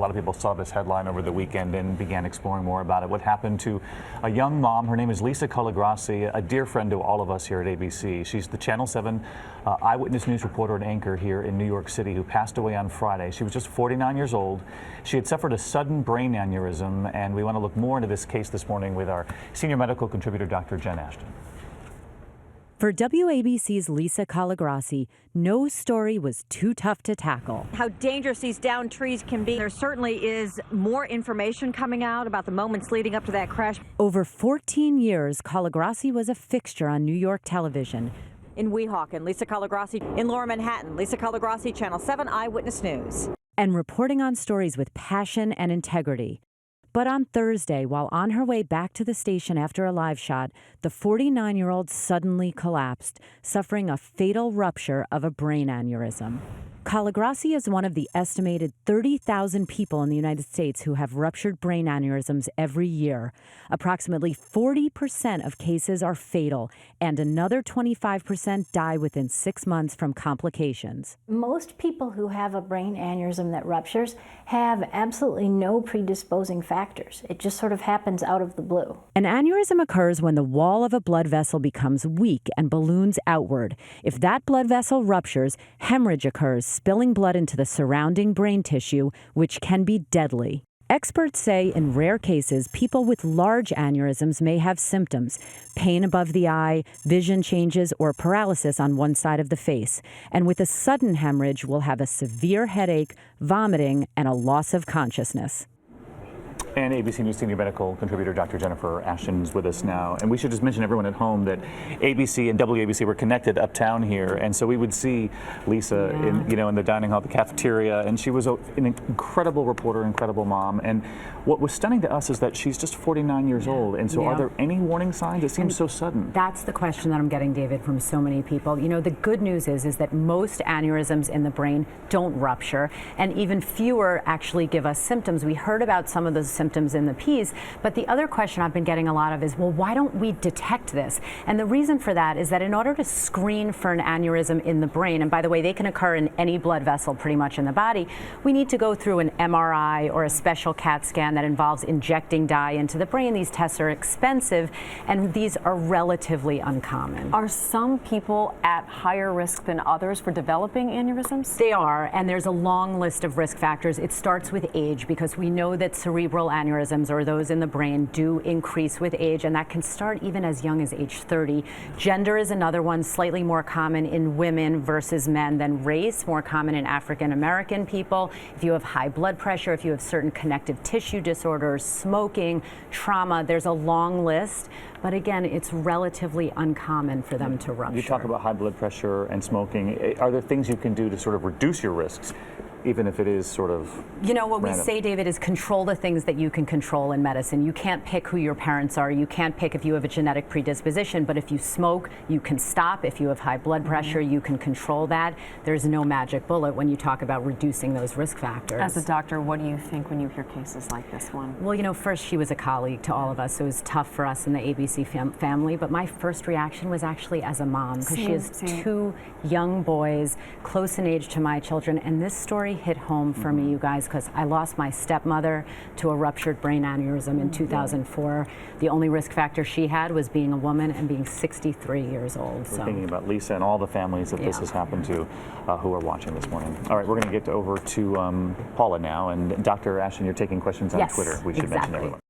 lot of people saw this headline over the weekend and began exploring more about it. What happened to a young mom? Her name is Lisa Colagrossi, a dear friend to all of us here at ABC. She's the Channel 7 eyewitness news reporter and anchor here in New York City who passed away on Friday. She was just 49 years old. She had suffered a sudden brain aneurysm, and we want to look more into this case this morning with our senior medical contributor, Dr. Jen Ashton. For WABC's Lisa Colagrossi, no story was too tough to tackle. How dangerous these downed trees can be. There certainly is more information coming out about the moments leading up to that crash. Over 14 years, Colagrossi was a fixture on New York television. In Weehawken, Lisa Colagrossi. In Lower Manhattan, Lisa Colagrossi, Channel 7 Eyewitness News. And reporting on stories with passion and integrity. But on Thursday, while on her way back to the station after a live shot, the 49-year-old suddenly collapsed, suffering a fatal rupture of a brain aneurysm. Colagrossi is one of the estimated 30,000 people in the United States who have ruptured brain aneurysms every year. Approximately 40% of cases are fatal, and another 25% die within 6 months from complications. Most people who have a brain aneurysm that ruptures have absolutely no predisposing factors. It just sort of happens out of the blue. An aneurysm occurs when the wall of a blood vessel becomes weak and balloons outward. If that blood vessel ruptures, hemorrhage occurs, spilling blood into the surrounding brain tissue, which can be deadly. Experts say in rare cases, people with large aneurysms may have symptoms: pain above the eye, vision changes, or paralysis on one side of the face. And with a sudden hemorrhage, will have a severe headache, vomiting, and a loss of consciousness. And ABC News senior medical contributor Dr. Jennifer Ashton is with us now. And we should just mention everyone at home that ABC and WABC were connected uptown here, and so we would see Lisa in the dining hall, the cafeteria, and she was an incredible reporter, incredible mom. And what was stunning to us is that she's just 49 years old. And so are there any warning signs? It seems so sudden. That's the question that I'm getting, David, from so many people. You know, the good news is that most aneurysms in the brain don't rupture, and even fewer actually give us symptoms. We heard about some of those symptoms in the piece, but the other question I've been getting a lot of is, well, why don't we detect this? And the reason for that is that in order to screen for an aneurysm in the brain, and by the way, they can occur in any blood vessel pretty much in the body, we need to go through an MRI or a special CAT scan that involves injecting dye into the brain. These tests are expensive, and these are relatively uncommon. Are some people at higher risk than others for developing aneurysms? They are, and there's a long list of risk factors. It starts with age, because we know that cerebral aneurysms, or those in the brain, do increase with age, and that can start even as young as age 30. Gender is another one, slightly more common in women versus men than race, more common in African American people. If you have high blood pressure, if you have certain connective tissue disorders, smoking, trauma, there's a long list. But again, it's relatively uncommon for them to rupture. You talk about high blood pressure and smoking. Are there things you can do to sort of reduce your risks, even if it is sort of what random? We say, David, is control the things that you can control in medicine. You can't pick who your parents are. You can't pick if you have a genetic predisposition, but if you smoke, you can stop. If you have high blood pressure, you can control that. There's no magic bullet when you talk about reducing those risk factors. As a doctor, what do you think when you hear cases like this one? Well, first, she was a colleague to all of us, so it was tough for us in the ABC family, but my first reaction was actually as a mom, because she has two young boys, close in age to my children, and this story hit home for me, you guys, because I lost my stepmother to a ruptured brain aneurysm in 2004. The only risk factor she had was being a woman and being 63 years old. We're thinking about Lisa and all the families that this has happened to who are watching this morning. All right, we're going to get over to Paula now. And Dr. Ashton, you're taking questions on Twitter. We should mention everyone.